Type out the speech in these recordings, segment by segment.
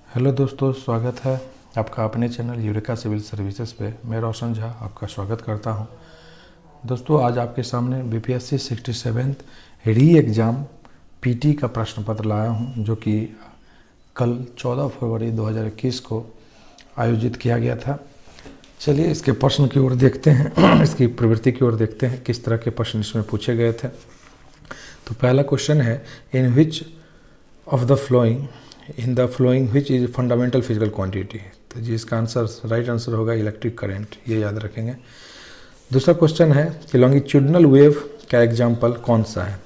Hello दोस्तों, स्वागत है आपका अपने चैनल यूरेका सिविल सर्विसेज पे। मैं रोशन झा आपका स्वागत करता हूं। दोस्तों, आज आपके सामने बीपीएससी 67th री एग्ज़ाम पीटी का प्रश्न पत्र लाया हूं, जो कि कल 14 फरवरी 2021 को आयोजित किया गया था। चलिए इसके प्रश्न की ओर देखते हैं, इसकी प्रवृत्ति की ओर देखते हैं, किस तरह के प्रश्न इसमें पूछे गए थे। तो पहला क्वेश्चन है, in which of the following which is fundamental physical quantity. तो जी इसका आंसर, राइट आंसर होगा इलेक्ट्रिक करंट, ये याद रखेंगे। दूसरा क्वेश्चन है कि लॉन्गिट्यूडनल वेव का एग्जाम्पल कौन सा है।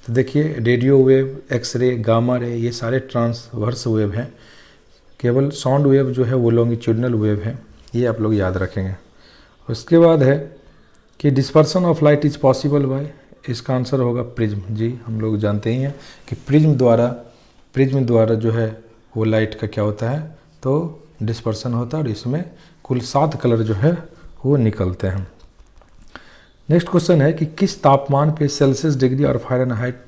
तो देखिए, radio wave, x ray, gamma ray, ये सारे ट्रांसवर्स वेव हैं। केवल साउंड वेव जो है वो लॉन्गिट्यूडनल वेव है, ये आप लोग याद रखेंगे। उसके बाद है कि dispersion of light is possible by, इसका आंसर होगा प्रिज्म। जी हम लोग जानते ही हैं कि प्रिज्म द्वारा जो है वो लाइट का क्या होता है, तो डिस्पर्सन होता है, और इसमें कुल 7 कलर जो है वो निकलते हैं। नेक्स्ट क्वेश्चन है कि किस तापमान पे सेल्सियस डिग्री और फ़ारेनहाइट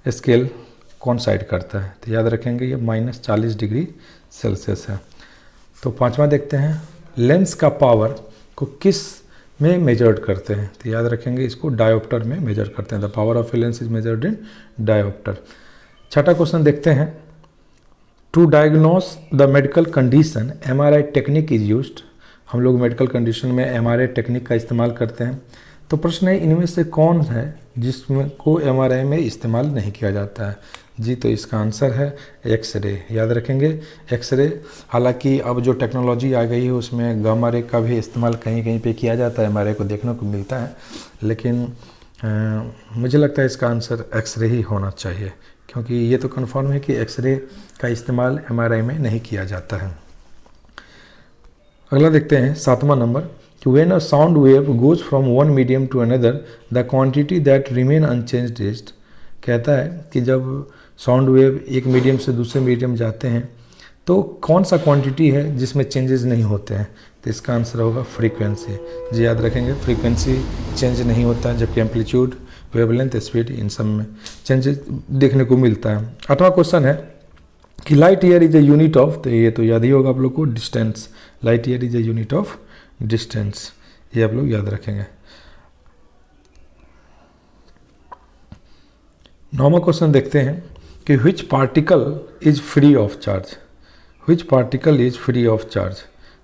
स्केल कोइंसाइड करता है। तो याद रखेंगे ये -40 डिग्री सेल्सियस है। तो पांचवा देखते हैं, लेंस का पावर को किस में मेजर्ड करते हैं। तो याद रखेंगे इसको डायोप्टर में मेजर करते हैं। The power of a lens is measured in dioptre. छठा क्वेश्चन देखते हैं, to diagnose the medical condition MRI technique is used. हम लोग मेडिकल कंडीशन में एमआरआई टेक्निक का इस्तेमाल करते हैं। तो प्रश्न है, इनमें से कौन है जिसमें को एमआरआई में इस्तेमाल नहीं किया जाता है। जी तो इसका आंसर है एक्सरे। याद रखेंगे एक्सरे। हालांकि अब जो टेक्नोलॉजी आ गई है उसमें गामा रे का भी इस्तेमाल कहीं कहीं पे किया जाता है, एमआरआई को देखने को मिलता है, लेकिन मुझे लगता है इसका आंसर एक्सरे ही होना चाहिए, क्योंकि ये तो कन्फर्म है कि एक्सरे का इस्तेमाल एमआरआई में नहीं किया जाता है। अगला देखते हैं 7वां नंबर, कि when a sound wave goes from one medium to another the quantity that remain unchanged is. कहता है कि जब साउंड वेव एक मीडियम से दूसरे मीडियम जाते हैं तो कौन सा क्वांटिटी है जिसमें चेंजेस नहीं होते हैं। तो इसका आंसर होगा फ्रीक्वेंसी। जी याद रखेंगे, फ्रीक्वेंसी चेंज नहीं होता है, जबकि एम्पलीट्यूड, वेवलेंथ, स्पीड, इन सब में चेंजेस देखने को मिलता है। 8वां क्वेश्चन है कि light year is a unit of, तो ये तो याद ही होगा आप लोग को, distance. Light year is a unit of distance, ये आप लोग याद रखेंगे। 9वां क्वेश्चन देखते हैं कि which particle is free of charge. Which particle is free of charge.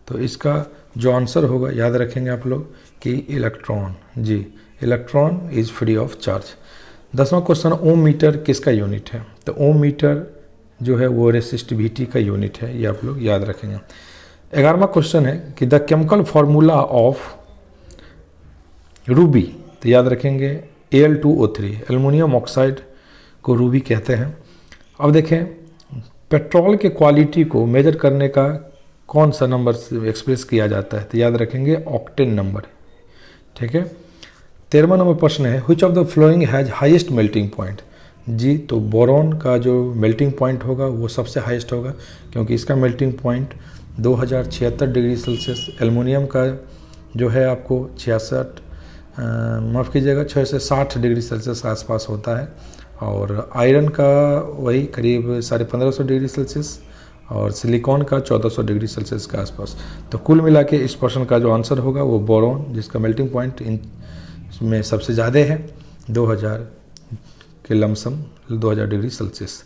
तो इसका जो आंसर होगा, याद रखेंगे आप लोग, कि इलेक्ट्रॉन। जी electron is free of charge. 10वां क्वेश्चन, ओम मीटर किसका यूनिट है। तो ओम मीटर जो है वो रेसिस्टिविटी का यूनिट है, ये आप लोग याद रखेंगे। 11वां क्वेश्चन है कि the chemical formula of Ruby. तो याद रखेंगे Al2O3, एल्युमिनियम ऑक्साइड को रूबी कहते हैं। अब देखें, पेट्रोल के क्वालिटी को मेजर करने का कौन सा नंबर से एक्सप्रेस किया जाता है। तो याद रखेंगे ऑक्टेन नंबर, ठीक है। 13वां नंबर प्रश्न है, which of the following has highest melting point. जी तो बोरॉन का जो मेल्टिंग पॉइंट होगा वो सबसे हाईएस्ट होगा, क्योंकि इसका melting point 2076 degree Celsius. Aluminium का जो है आपको 6 से 60 डिग्री सेल्सियस आसपास होता है, और आयरन का वही करीब 1550 डिग्री सेल्सियस, और सिलिकॉन का 1400 डिग्री सेल्सियस के आसपास। तो कुल मिला के इस प्रश्न का जो आंसर होगा वो बोरॉन, जिसका मेल्टिंग पॉइंट में सबसे ज़्यादा है, 2000 के lump sum 2000 degree Celsius.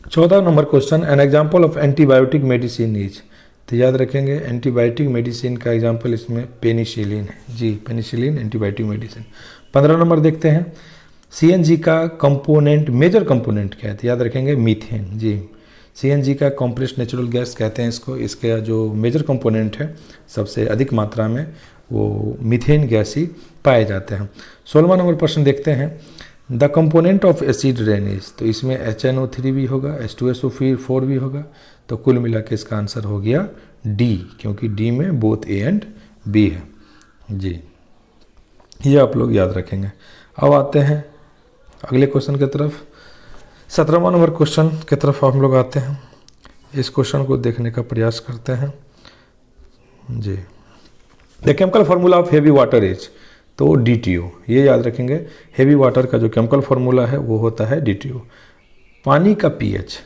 14 number question, an example of antibiotic medicine is. तो याद रखेंगे एंटीबायोटिक मेडिसिन का एग्जाम्पल इसमें पेनिसिलिन है। जी पेनिसिलिन एंटीबायोटिक मेडिसिन। 15 नंबर देखते हैं, सीएनजी का कंपोनेंट, मेजर कंपोनेंट क्या है। तो याद रखेंगे मीथेन। जी सीएनजी का कॉम्प्रेस्ड नेचुरल गैस कहते हैं इसको। इसका जो मेजर कंपोनेंट है सबसे अधिक मात्रा में वो मीथेन गैस ही पाए जाते हैं। 16वां नंबर प्रश्न देखते हैं, the component of acid rain is. तो इसमें HNO3 भी होगा, H2SO4 भी होगा। तो कुल मिला के इसका आंसर हो गया डी, क्योंकि डी में बोथ ए एंड बी है। जी ये आप लोग याद रखेंगे। अब आते हैं अगले क्वेश्चन की तरफ। 17वां नंबर क्वेश्चन की तरफ हम लोग आते हैं। इस क्वेश्चन को देखने का प्रयास करते हैं। जी the chemical formula of heavy water is. तो DTO, ये याद रखेंगे। हेवी वाटर का जो केमिकल फार्मूला है वो होता है DTO। पानी का pH,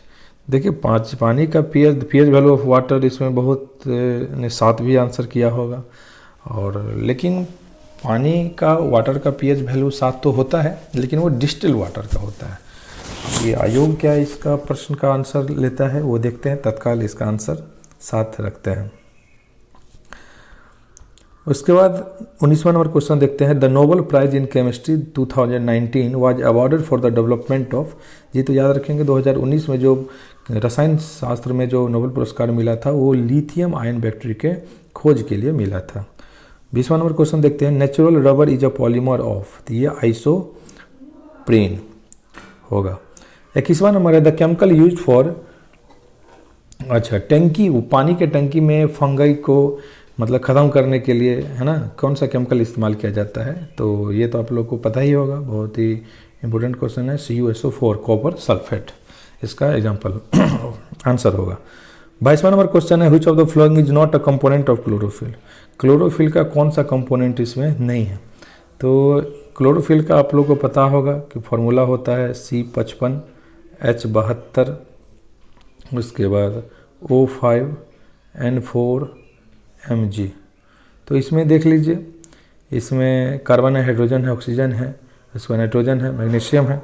देखिए पानी का पीएच वैल्यू ऑफ वाटर इसमें बहुत ने 7 भी आंसर किया होगा, और लेकिन पानी का वाटर का पीएच वैल्यू 7 तो होता है, लेकिन वो डिस्टिल वाटर का होता है। ये आयोग क्या इसका प्रश्न का आंसर लेता है वो देखते हैं, तत्काल इसका आंसर 7 रखते हैं। उसके बाद 19वां नंबर क्वेश्चन देखते हैं। The Nobel prize in chemistry 2019 was awarded for the development of, ये तो याद रखेंगे 2019 में जो रसायन शास्त्र में जो नोबेल पुरस्कार मिला था वो लिथियम आयन बैटरी के खोज के लिए मिला था। 20वां नंबर क्वेश्चन देखते हैं। Natural rubber is a polymer of, तो ये आइसोप्रीन होगा। 21वां नंबर है द केमिकल यूज फॉर, अच्छा टंकी, वो पानी के टंकी में फंगाई को मतलब ख़त्म करने के लिए है ना, कौन सा केमिकल इस्तेमाल किया जाता है, तो ये तो आप लोग को पता ही होगा, बहुत ही इंपॉर्टेंट क्वेश्चन है। CuSO4 कॉपर सल्फेट इसका एग्जांपल आंसर होगा। 22वां नंबर क्वेश्चन है which of the following is not a component of chlorophyll, chlorophyll का कौन सा कंपोनेंट इसमें नहीं है। तो क्लोरोफिल का आप लोग को पता होगा कि फॉर्मूला होता है C55 H72, उसके बाद O5 N4 Mg। तो इसमें देख लीजिए, इसमें कार्बन है, हाइड्रोजन है, ऑक्सीजन है, इसमें नाइट्रोजन है, मैग्नीशियम है,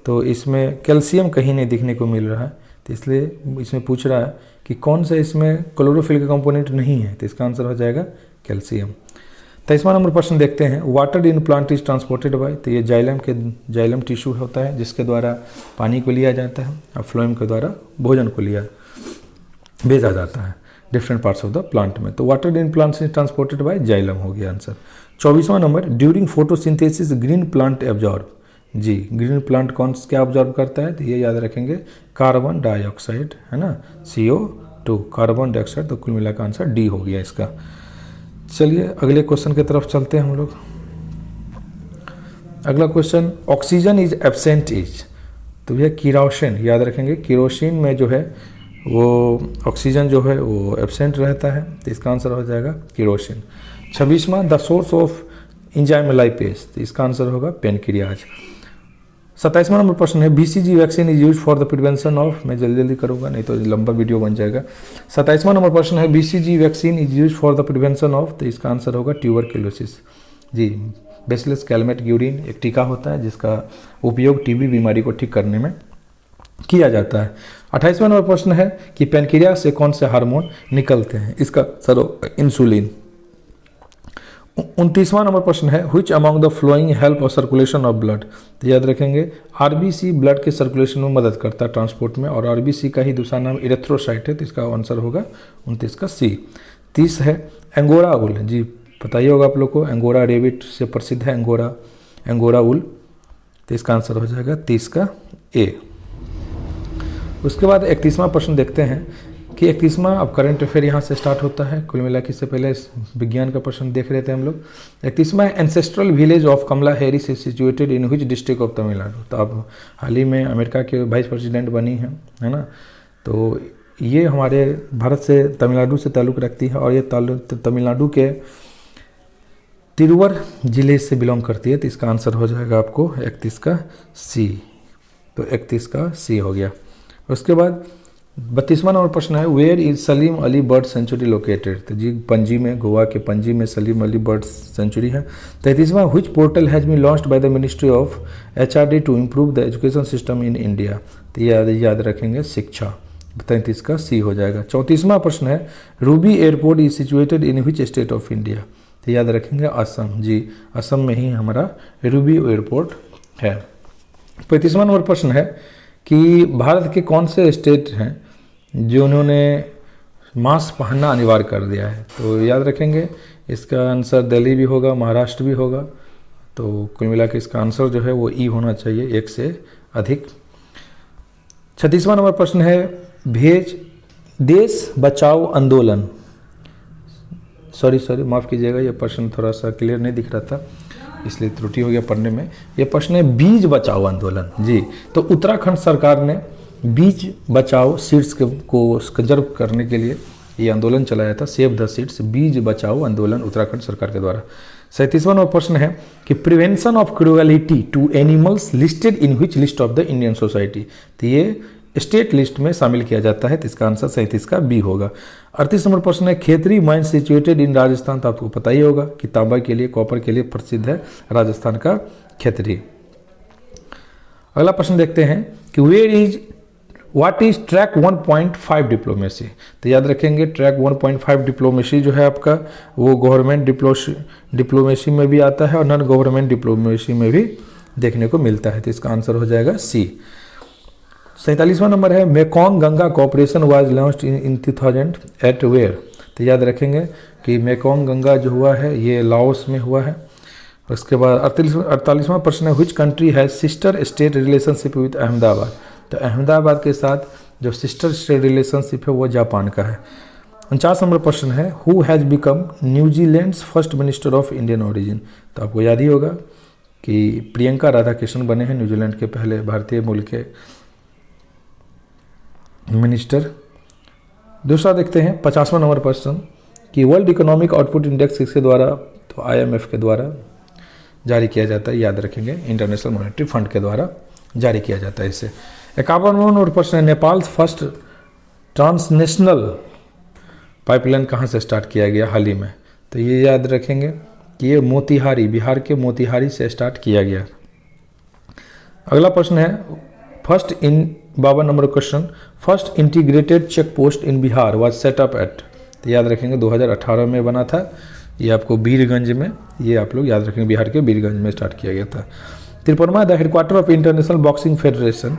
तो इसमें कैल्शियम कहीं नहीं दिखने को मिल रहा है, तो इसलिए इसमें पूछ रहा है कि कौन सा इसमें क्लोरोफिल का कंपोनेंट नहीं है, तो इसका आंसर हो जाएगा कैल्शियम। 23वां नंबर प्रश्न देखते हैं। Water in plant is transported bye, तो ये जाइलम टिश्यू होता है जिसके द्वारा पानी को लिया जाता है, और फ्लोएम के द्वारा भोजन को भेजा जाता है different parts of the plant में। तो water in plants is transported by xylem हो गया आंसर। 24वां number during photosynthesis green plant absorb, जी ग्रीन प्लांट कौन क्या ऑब्जॉर्व करता है, तो ये याद रखेंगे कार्बन डाइऑक्साइड है ना, CO2 कार्बन डाइऑक्साइड, तो कुल मिला का आंसर डी हो गया इसका। चलिए अगले क्वेश्चन की तरफ चलते हैं हम लोग। अगला question oxygen is absent is, तो भैया किरोसिन याद रखेंगे, किरोसिन में जो है वो ऑक्सीजन जो है वो एब्सेंट रहता है, तो इसका आंसर हो जाएगा किरोसिन। 26वां the source of enzyme lipase, तो इसका आंसर होगा पेनक्रियाज। 27वां नंबर प्रश्न है BCG vaccine is use for the prevention of, मैं जल्दी करूंगा नहीं तो लंबा वीडियो बन जाएगा। 27वां नंबर प्रश्न है BCG vaccine is use for the prevention of, तो इसका आंसर होगा ट्यूबरक्लोसिस। जी बेसिलस कैलमेट ग्यूरिन एक टीका होता है जिसका उपयोग TB बीमारी को ठीक करने में किया जाता है। 28वां नंबर प्रश्न है कि पेनक्रियाज से कौन से हार्मोन निकलते हैं, इसका आंसर इंसुलिन। 29वां नंबर प्रश्न है which among the flowing help और सर्कुलेशन ऑफ ब्लड, तो याद रखेंगे RBC ब्लड के सर्कुलेशन में मदद करता है ट्रांसपोर्ट में, और RBC का ही दूसरा नाम इरेथ्रोसाइट है, तो इसका आंसर होगा 29 का C। 30 है एंगोरा उल, जी पता ही होगा आप लोग को, एंगोरा रेबिट से प्रसिद्ध है एंगोरा उल, तो इसका आंसर हो जाएगा 30 का A। उसके बाद 31वां प्रश्न देखते हैं कि 31वां अब करंट अफेयर यहाँ से स्टार्ट होता है, कुल मिला के इससे पहले विज्ञान का प्रश्न देख रहे थे हम लोग। 31वां ancestral village of Kamala Harris is situated in which district of Tamil Nadu, तो अब हाल ही में अमेरिका के वाइस प्रेसिडेंट बनी है ना, तो ये हमारे भारत से तमिलनाडु से ताल्लुक़ रखती है, और ये तमिलनाडु के तिरुवर जिले से बिलोंग करती है, तो इसका आंसर हो जाएगा आपको 31 का C, तो 31 का C हो गया। उसके बाद 32वां नंबर प्रश्न है where is Salim Ali bird sanctuary located, तो जी पणजी में, गोवा के पणजी में सलीम अली बर्ड सेंचुरी है। 33वां which portal has been launched by the ministry of HRD to improve the education system in India, तो याद रखेंगे शिक्षा, 33 का C हो जाएगा। 34वां प्रश्न है Ruby airport is situated in which state of India, तो याद रखेंगे असम, जी असम में ही हमारा रूबी एयरपोर्ट है। 35वां नंबर प्रश्न है कि भारत के कौन से स्टेट हैं जिन्होंने मास्क पहनना अनिवार्य कर दिया है, तो याद रखेंगे इसका आंसर दिल्ली भी होगा, महाराष्ट्र भी होगा, तो कुल मिला के इसका आंसर जो है वो E होना चाहिए, 1 से अधिक। 36वां नंबर प्रश्न है भेज देश बचाओ आंदोलन, सॉरी माफ़ कीजिएगा, ये प्रश्न थोड़ा सा क्लियर नहीं दिख रहा था इसलिए त्रुटि हो गया पढ़ने में। ये प्रश्न है बीज बचाओ आंदोलन, जी तो उत्तराखंड सरकार ने बीज बचाओ सीड्स को कंजर्व करने के लिए ये आंदोलन चलाया था, सेव द सीड्स बीज बचाओ आंदोलन उत्तराखंड सरकार के द्वारा। 37वां नंबर प्रश्न है कि prevention of cruelty to animals listed in which list of the Indian society, तो ये स्टेट लिस्ट में शामिल किया जाता है, तो इसका आंसर 37 का बी होगा। 38 नंबर प्रश्न है, Khetri mine situated in Rajasthan, तो आपको पता ही होगा कि तांबा के लिए, कॉपर के लिए प्रसिद्ध है राजस्थान का खेतरी। अगला प्रश्न देखते हैं कि व्हाट इज ट्रैक 1.5 डिप्लोमेसी, तो याद रखेंगे ट्रैक 1.5 डिप्लोमेसी जो है आपका वो गवर्नमेंट डिप्लोमेसी में भी आता है और नॉन गवर्नमेंट डिप्लोमेसी में भी देखने को मिलता है, तो इसका आंसर हो जाएगा सी। 47वां नंबर है, Mekong Ganga corporation was launched in 2000 eight where, तो याद रखेंगे कि मेकोंग गंगा जो हुआ है ये लाओस में हुआ है। उसके बाद 48वां प्रश्न है, which country has sister state relationship with Ahmedabad, तो अहमदाबाद के साथ जो सिस्टर स्टेट रिलेशनशिप है वो जापान का है। 49 नंबर प्रश्न है, who has become New Zealand's first minister of Indian origin, तो आपको याद ही होगा कि प्रियंका राधाकृष्णन बने हैं न्यूजीलैंड के पहले भारतीय मूल के मिनिस्टर। दूसरा देखते हैं 50वां नंबर प्रश्न कि वर्ल्ड इकोनॉमिक आउटपुट इंडेक्स किसके द्वारा, तो IMF के द्वारा जारी किया जाता है, याद रखेंगे इंटरनेशनल मॉनेटरी फंड के द्वारा जारी किया जाता है इसे। 51वां नंबर प्रश्न है, नेपाल फर्स्ट ट्रांसनेशनल पाइपलाइन कहाँ से स्टार्ट किया गया हाल ही में, तो ये याद रखेंगे कि ये मोतिहारी, बिहार के मोतिहारी से स्टार्ट किया गया। अगला प्रश्न है, 52 number question, first integrated check post in Bihar was set up at, तो याद रखेंगे 2018 में बना था, ये आपको बीरगंज में, ये आप लोग याद रखेंगे बिहार के बीरगंज में स्टार्ट किया गया था। 53वां, the headquarter of international boxing federation,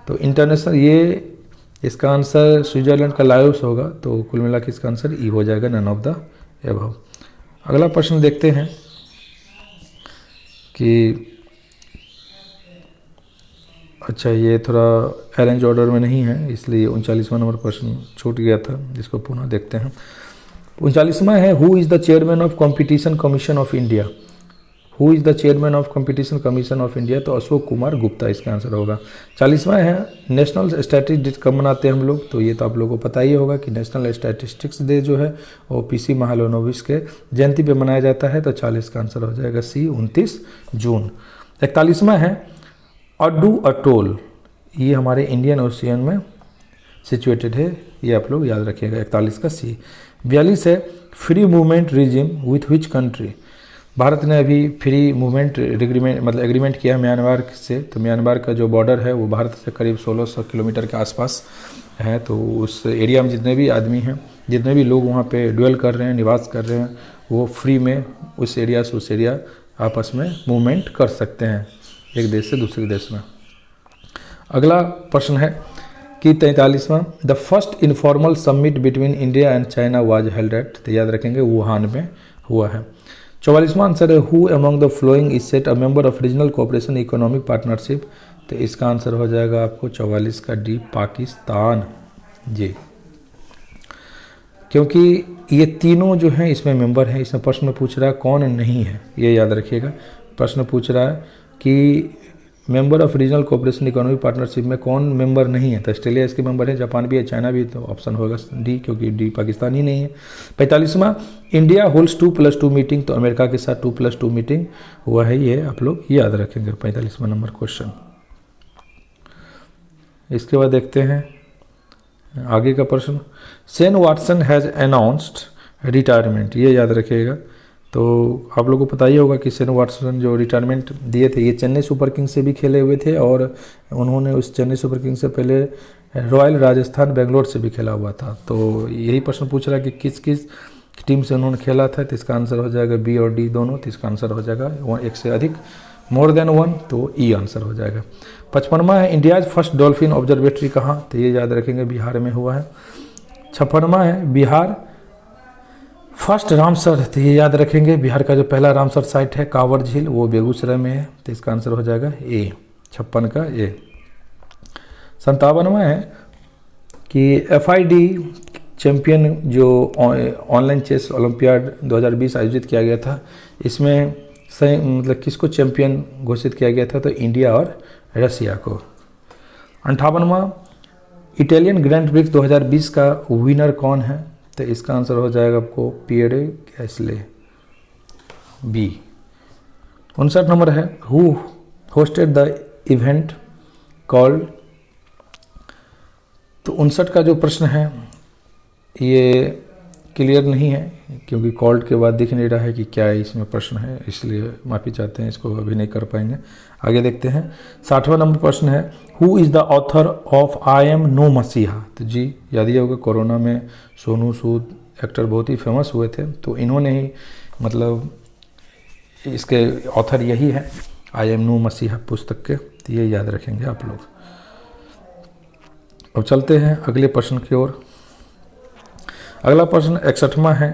तो इंटरनेशनल ये इसका आंसर स्विट्जरलैंड का लायोस होगा, तो कुल मिला के इसका आंसर ई हो जाएगा, नन ऑफ द एबव। अगला प्रश्न देखते हैं कि अच्छा ये थोड़ा अरेंज ऑर्डर में नहीं है इसलिए 39वां नंबर प्रश्न छूट गया था, जिसको पुनः देखते हैं। 39वां है, who is the chairman of competition commission of India, who is the chairman of competition commission of India, तो अशोक कुमार गुप्ता इसका आंसर होगा। 40वां है, नेशनल स्टैटिस्टिक्स कब मनाते हैं हम लोग, तो ये तो आप लोगों को पता ही होगा कि नेशनल स्टैटिस्टिक्स डे जो है वो PC महालनोबिस के जयंती पे मनाया जाता है, तो 40 का आंसर हो जाएगा सी, 29 जून। 41वां है, अड्डू अटोल, ये हमारे इंडियन ओशियन में सिचुएटेड है, ये आप लोग याद रखिएगा, 41 का सी। 42 है, free movement regime with which country, Bharat ने अभी फ्री मूवमेंट एग्रीमेंट किया म्यांमार से, तो म्यांमार का जो बॉर्डर है वो भारत से करीब 1600 किलोमीटर के आसपास है, तो उस एरिया में जितने भी आदमी हैं, जितने भी लोग वहाँ पे ड्वेल कर रहे हैं, निवास कर रहे हैं, वो फ्री में उस एरिया से उस एरिया आपस में मूवमेंट कर सकते हैं एक देश से दूसरे देश में। अगला प्रश्न है कि 43वां, the first informal summit between India and China was held at, तो याद रखेंगे वुहान में हुआ है। 44वां आंसर है, who among the following is set a member of regional cooperation economic partnership, तो इसका आंसर हो जाएगा आपको 44 का डी, पाकिस्तान जी, क्योंकि ये तीनों जो हैं इसमें मेंबर हैं। इसमें प्रश्न पूछ रहा है कौन नहीं है, ये याद रखिएगा, प्रश्न पूछ रहा है कि member of regional cooperation economic partnership में कौन मेंबर नहीं है, तो ऑस्ट्रेलिया इसके मेंबर है, जापान भी है, चाइना भी, तो ऑप्शन होगा डी, क्योंकि डी पाकिस्तान ही नहीं है। 45वां, इंडिया होल्ड्स 2+2 मीटिंग, तो अमेरिका के साथ 2+2 मीटिंग हुआ है, ये आप लोग याद रखेंगे 45वां नंबर क्वेश्चन। इसके बाद देखते हैं आगे का प्रश्न, Shane Watson has announced retirement, ये याद रखिएगा, तो आप लोगों को पता ही होगा कि शेन वाटसन जो रिटायरमेंट दिए थे, ये चेन्नई सुपर किंग्स से भी खेले हुए थे और उन्होंने उस चेन्नई सुपर किंग्स से पहले रॉयल राजस्थान बेंगलोर से भी खेला हुआ था, तो यही प्रश्न पूछ रहा है कि किस किस टीम से उन्होंने खेला था, तो इसका आंसर हो जाएगा बी और डी दोनों, तो इसका आंसर हो जाएगा एक से अधिक, मोर देन 1, तो ई आंसर हो जाएगा। 55वां है, इंडियाज फर्स्ट डॉल्फिन ऑब्जर्वेटरी कहाँ, तो ये याद रखेंगे बिहार में हुआ है। 56वां है, बिहार फर्स्ट रामसर, तो ये याद रखेंगे बिहार का जो पहला रामसर साइट है कांवर झील, वो बेगूसराय में है, तो इसका आंसर हो जाएगा ए, 56 का ए। 57वां है कि FID चैंपियन जो ऑनलाइन चेस ओलंपियाड 2020 आयोजित किया गया था, इसमें सही मतलब किसको चैंपियन घोषित किया गया था, तो इंडिया और रसिया को। 58वां, इटालियन ग्रैंड प्रिक्स 2020 का विनर कौन है, तो इसका आंसर हो जाएगा आपको पियरे गैस्ले बी। 59 नंबर है, who hosted the event called तो 59 का जो प्रश्न है ये क्लियर नहीं है, क्योंकि कॉल्ड के बाद दिख नहीं रहा है कि क्या इसमें प्रश्न है, इसलिए माफ़ी चाहते हैं, इसको अभी नहीं कर पाएंगे। आगे देखते हैं। 60वां नंबर प्रश्न है, who is the author of I am no messiah. तो जी याद ही होगा, कोरोना में सोनू सूद एक्टर बहुत ही फेमस हुए थे, तो इन्होंने ही मतलब इसके ऑथर यही है, आई एम नो मसीहा पुस्तक के। तो ये याद रखेंगे आप लोग। अब चलते हैं अगले प्रश्न की ओर। अगला प्रश्न 61वां है,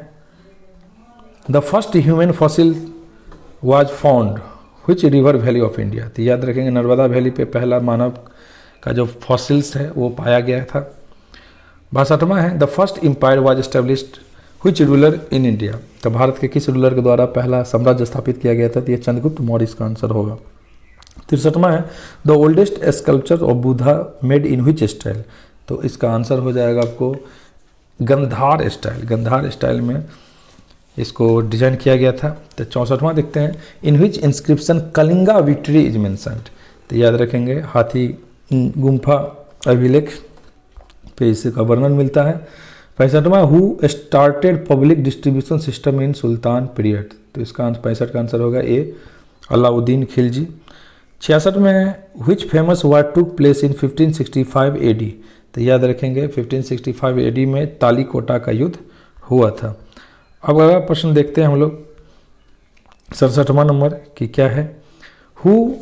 the first human fossil was found which river valley of India. तो याद रखेंगे, नर्मदा वैली पे पहला मानव का जो फॉसिल्स है वो पाया गया था। 62वां है, the first empire was established which ruler in India. तो भारत के किस रूलर के द्वारा पहला साम्राज्य स्थापित किया गया था। तो ये चंद्रगुप्त मौर्य इसका आंसर होगा। 63वां है, the oldest sculpture of Buddha made in which style. तो इसका आंसर हो जाएगा आपको गंधार स्टाइल। गंधार स्टाइल में इसको डिजाइन किया गया था। तो 64वां देखते हैं, in which inscription Kalinga victory is mentioned. तो याद रखेंगे, हाथी गुम्फा अभिलेख पे इसका वर्णन मिलता है। 65वां, who started public distribution system in sultan period. तो इसका 65 का आंसर होगा ए, अलाउद्दीन खिलजी। 66 में, which famous war took place in 1565 AD। तो याद रखेंगे 1565 AD में तालीकोटा का युद्ध हुआ था। अब अगला प्रश्न देखते हैं हम लोग 67वां नंबर की क्या है, हु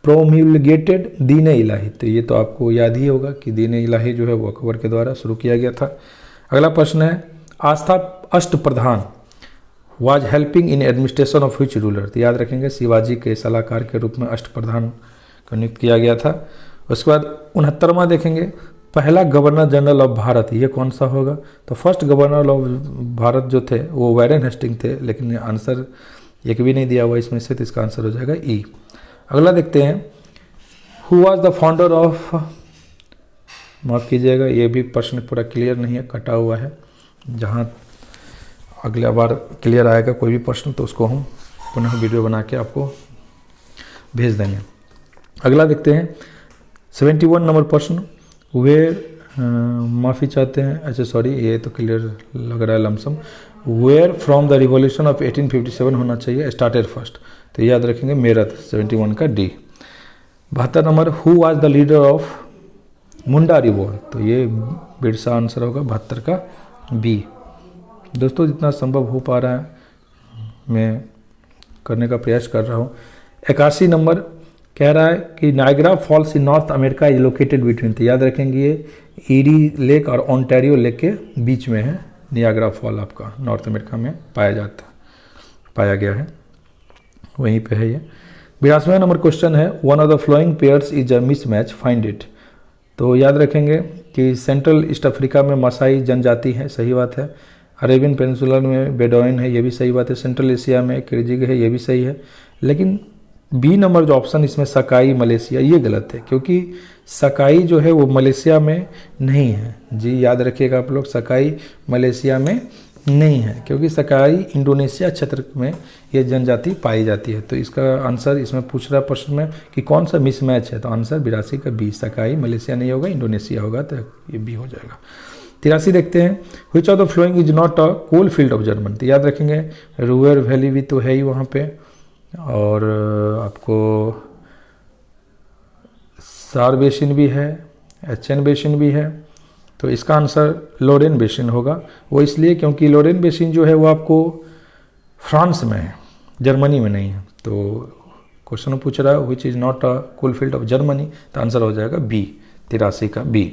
प्रोम्यूलगेटेड दीन इलाही। तो ये तो आपको याद ही होगा कि दीन इलाही जो है वो अकबर के द्वारा शुरू किया गया था। अगला प्रश्न है, आस्था Ashtapradhan was helping in administration of which ruler. तो याद रखेंगे, शिवाजी के सलाहकार के रूप में अष्टप्रधान को नियुक्त किया गया था। उसके बाद 69वां देखेंगे, पहला गवर्नर जनरल ऑफ भारत, ये कौन सा होगा। तो फर्स्ट गवर्नर ऑफ भारत जो थे वो वैरेन हेस्टिंग थे, लेकिन आंसर एक भी नहीं दिया हुआ इसमें से, तो इसका आंसर हो जाएगा ई। अगला देखते हैं, who was the founder of, माफ़ कीजिएगा ये भी प्रश्न पूरा क्लियर नहीं है, कटा हुआ है। जहाँ अगला बार क्लियर आएगा कोई भी प्रश्न तो उसको हम पुनः वीडियो बना के आपको भेज देंगे। अगला देखते हैं 71 नंबर प्रश्न, वेयर, माफ़ी चाहते हैं, अच्छा सॉरी ये तो क्लियर लग रहा है lump sum, where from the revolution of 1857 होना चाहिए, स्टार्टेड फर्स्ट। तो याद रखेंगे मेरठ, 71 का D. 72 number, who was the leader of Munda revolt. तो ये बिरसा आंसर होगा 72 का बी। दोस्तों जितना संभव हो पा रहा है मैं करने का प्रयास कर रहा हूँ। 81 नंबर कह रहा है कि Niagara falls in north America is located between. तो याद रखेंगे ये ईरी लेक और ओंटारियो लेक के बीच में है नियाग्रा फॉल, आपका नॉर्थ अमेरिका में पाया गया है, वहीं पे है ये। 82वां नंबर क्वेश्चन है, one of the flowing pairs is a mismatch, find it. तो याद रखेंगे कि सेंट्रल ईस्ट अफ्रीका में मसाई जनजाति है, सही बात है। अरेबियन पेनिनसुला में बेडोइन है, ये भी सही बात है। सेंट्रल एशिया में किर्गिज है, ये भी सही है। लेकिन बी नंबर जो ऑप्शन इसमें सकाई मलेशिया, ये गलत है, क्योंकि सकाई जो है वो मलेशिया में नहीं है। जी याद रखिएगा आप लोग, सकाई मलेशिया में नहीं है, क्योंकि सकाई इंडोनेशिया क्षेत्र में ये जनजाति पाई जाती है। तो इसका आंसर इसमें पूछ रहा प्रश्न में कि कौन सा मिसमैच है, तो आंसर 82 का बी, सकाई मलेशिया नहीं होगा, इंडोनेशिया होगा, तो ये बी हो जाएगा। 83 देखते हैं, which of the following is not a coal field of German. तो याद रखेंगे रूअर वैली भी तो है ही वहाँ पे, और आपको सार बेसिन भी है, एचएन बेसिन भी है। तो इसका आंसर लोरेन बेसिन होगा। वो इसलिए क्योंकि लोरेन बेसिन जो है वो आपको फ्रांस में है, जर्मनी में नहीं है। तो क्वेश्चन पूछ रहा है which is not a coal field of Germany, तो आंसर हो जाएगा बी, 83 का बी।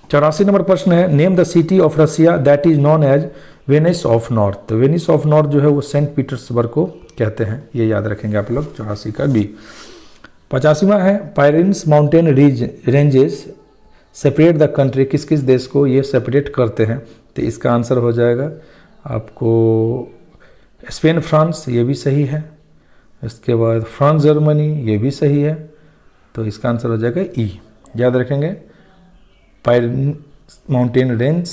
84 नंबर प्रश्न है, name the city of Russia that is known as Venice of north. तो वेनिस ऑफ नॉर्थ जो है वो सेंट पीटर्सबर्ग को कहते हैं, ये याद रखेंगे आप लोग, 84 का बी। 85वां है, Pyrenees mountain ranges separate the country, किस किस देश को ये सेपरेट करते हैं। तो इसका आंसर हो जाएगा आपको स्पेन फ्रांस, ये भी सही है। इसके बाद फ्रांस जर्मनी, ये भी सही है। तो इसका आंसर हो जाएगा ई, याद रखेंगे पायरेन्स माउंटेन रेंज,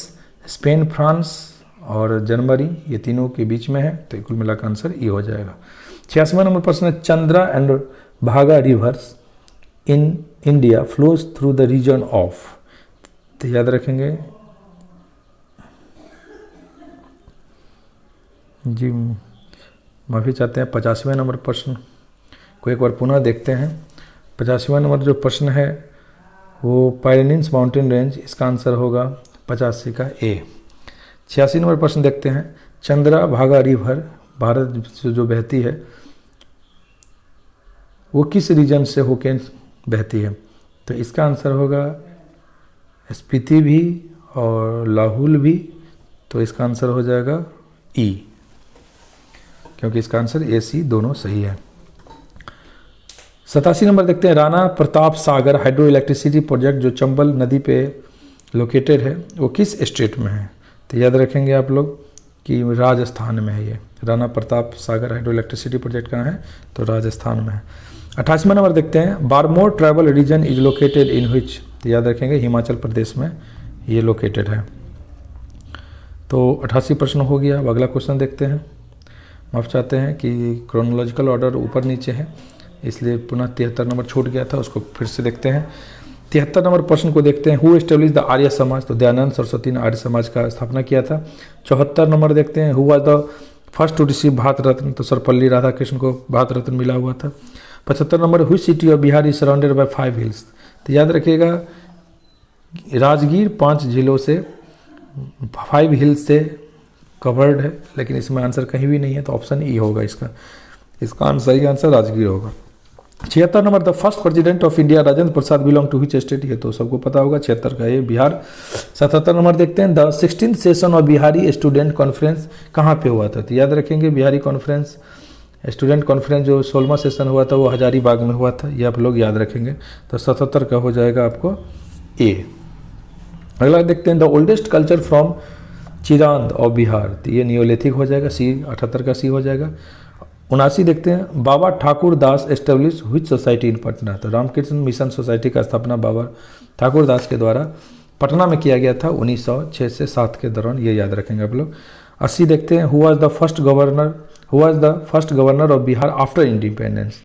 स्पेन फ्रांस और जर्मनी, ये तीनों के बीच में है। तो कुल मिलाकर आंसर ई हो जाएगा। 86वां नंबर प्रश्न है, Chandra and Bhaga rivers in India flows through the region of. तो याद रखेंगे जी, माफ़ी चाहते हैं। 50वें नंबर प्रश्न को एक बार पुनः देखते हैं। 50वां नंबर जो प्रश्न है वो पायरेनियंस माउंटेन रेंज, इसका आंसर होगा 85 का ए। 86 नंबर प्रश्न देखते हैं। चंद्रा भागा रिवर भारत से जो बहती है वो किस रीजन से होके बहती है? तो इसका आंसर होगा स्पीति भी और लाहौल भी। तो इसका आंसर हो जाएगा ई, क्योंकि इसका आंसर ए सी दोनों सही है। 87 नंबर देखते हैं। Rana Pratap Sagar hydro electricity project जो चंबल नदी पे लोकेटेड है वो किस स्टेट में है? तो याद रखेंगे आप लोग कि राजस्थान में है ये। Rana Pratap Sagar hydro electricity project कहाँ है? तो राजस्थान में है। 88वां नंबर देखते हैं। Bharmour tribal region is located in which? तो याद रखेंगे हिमाचल प्रदेश में ये लोकेटेड है। तो 88 प्रश्न हो गया। अब अगला क्वेश्चन देखते हैं। माफ चाहते हैं कि क्रोनोलॉजिकल ऑर्डर ऊपर नीचे है, इसलिए पुनः 73 नंबर छूट गया था, उसको फिर से देखते हैं। 73 नंबर प्रश्न को देखते हैं। Who establish the Arya Samaj? तो दयानंद सरस्वती ने आर्य समाज का स्थापना किया था। 74 नंबर देखते हैं। Who was the first to receive Bharat Ratna? तो सर्वपल्ली राधाकृष्ण को भारत रत्न मिला हुआ था। 75 नंबर। हुई city of Bihar is surrounded by 5 hills? तो याद रखिएगा राजगीर 5 झीलों से 5 हिल्स से कवर्ड है, लेकिन इसमें आंसर कहीं भी नहीं है, तो ऑप्शन ई होगा इसका सही आंसर राजगीर होगा। 76 number. The first president of India Rajendra Prasad belong to which state? ये तो सबको पता होगा, 76 का ये बिहार। 77 नंबर देखते हैं। The 16th session of Bihari student conference कहाँ पे हुआ था? तो याद रखेंगे बिहारी कॉन्फ्रेंस स्टूडेंट कॉन्फ्रेंस जो 16वां सेशन हुआ था वो हजारीबाग में हुआ था, ये आप लोग याद रखेंगे। तो 77 का हो जाएगा आपको ए। अगला देखते हैं। The oldest culture from Chirand of Bihar? तो ये नियोलिथिक हो जाएगा, सी 78 का सी हो जाएगा। 79 देखते हैं। Baba Thakur Das establish which society in Patna? तो रामकृष्ण मिशन सोसाइटी का स्थापना बाबा ठाकुर दास के द्वारा पटना में किया गया था 1906 से 7 के दौरान, ये याद रखेंगे आप लोग। 80 देखते हैं। Who was the first governor of Bihar after independence?